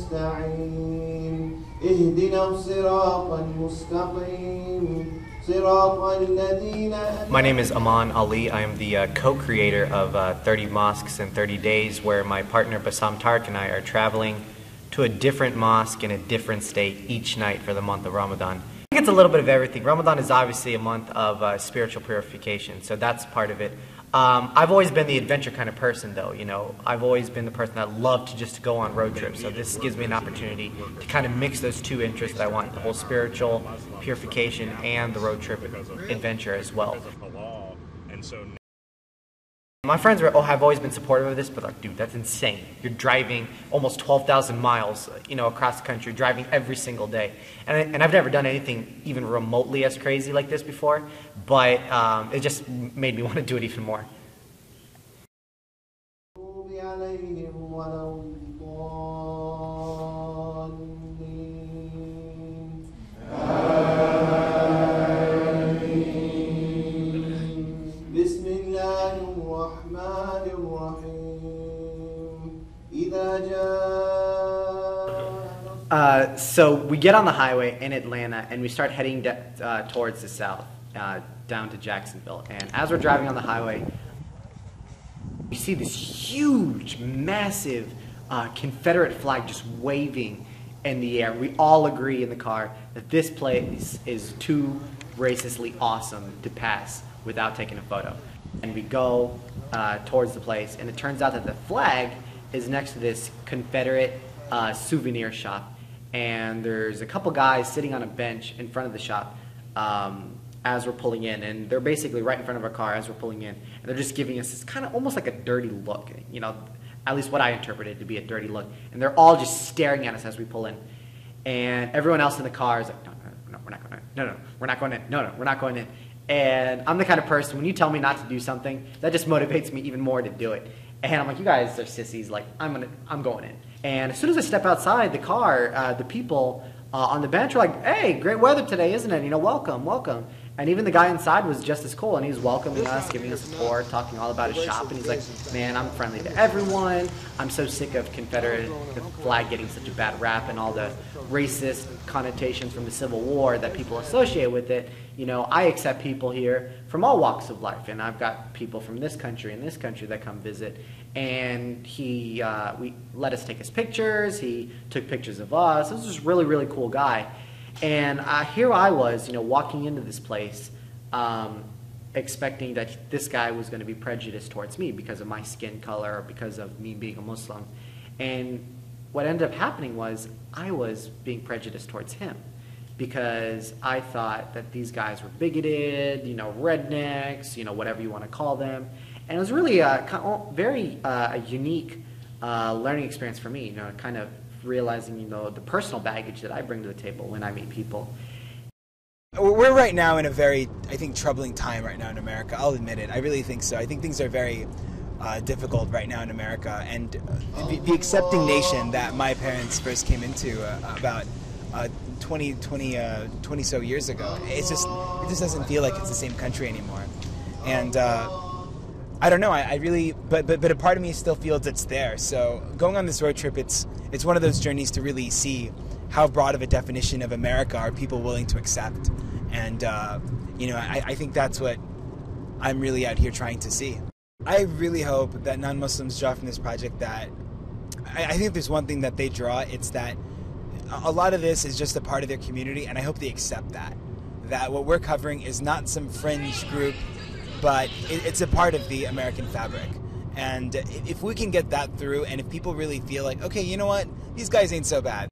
نستعين اهدنا الصراط المستقيم صراط الذين. My name is Aman Ali. I am the co-creator of 30 Mosques in 30 Days, where my partner Bassam Tarek and I are traveling to a different mosque in a different state each night for the month of Ramadan. I think it's a little bit of everything. Ramadan is obviously a month of spiritual purification, so that's part of it. I've always been the adventure kind of person, though. You know, I've always been the person that loved to just go on road trips. So this gives me an opportunity to kind of mix those two interests that I want: the whole spiritual purification and the road trip adventure as well. My friends have always been supportive of this, but like, dude, that's insane. You're driving almost 12,000 miles, you know, across the country, driving every single day. And I've never done anything even remotely as crazy like this before, but it just made me want to do it even more. So we get on the highway in Atlanta and we start heading towards the south, down to Jacksonville. And as we're driving on the highway, we see this huge, massive Confederate flag just waving in the air. We all agree in the car that this place is too racistly awesome to pass without taking a photo. And we go towards the place, and it turns out that the flag is next to this Confederate souvenir shop. And there's a couple guys sitting on a bench in front of the shop as we're pulling in, and they're basically right in front of our car as we're pulling in, and they're just giving us this kind of almost like a dirty look, you know, at least what I interpreted to be a dirty look, and they're all just staring at us as we pull in, and everyone else in the car is like, no, we're not going in, no, we're not going in, no, we're not going in, and I'm the kind of person, when you tell me not to do something, that just motivates me even more to do it. And I'm like, you guys are sissies, like, I'm going in. And as soon as I step outside the car, the people on the bench are like, hey, great weather today, isn't it? You know, welcome, welcome. And even the guy inside was just as cool, and he was welcoming us, giving us a tour, talking all about his shop. And he's like, man, I'm friendly to everyone. I'm so sick of Confederate flag getting such a bad rap and all the racist connotations from the Civil War that people associate with it. You know, I accept people here from all walks of life, and I've got people from this country and this country that come visit. And we let us take his pictures. He took pictures of us. This was a really, really cool guy. And here I was, you know, walking into this place, expecting that this guy was going to be prejudiced towards me because of my skin color or because of me being a Muslim. And what ended up happening was I was being prejudiced towards him because I thought that these guys were bigoted, you know, rednecks, you know, whatever you want to call them. And it was really a very unique learning experience for me, you know, kind of realizing, you know, the personal baggage that I bring to the table when I meet people. We're right now in a very, I think, troubling time right now in America. I'll admit it. I really think so. I think things are very difficult right now in America. And the accepting nation that my parents first came into about 20 so years ago, it just doesn't feel like it's the same country anymore. And I don't know. I really, but a part of me still feels it's there. So going on this road trip, it's one of those journeys to really see how broad of a definition of America are people willing to accept. And you know, I think that's what I'm really out here trying to see. I really hope that non-Muslims draw from this project that I think if there's one thing that they draw, it's that a lot of this is just a part of their community, and I hope they accept that what we're covering is not some fringe group, but it's a part of the American fabric. And if we can get that through, and if people really feel like, okay, you know what, these guys ain't so bad.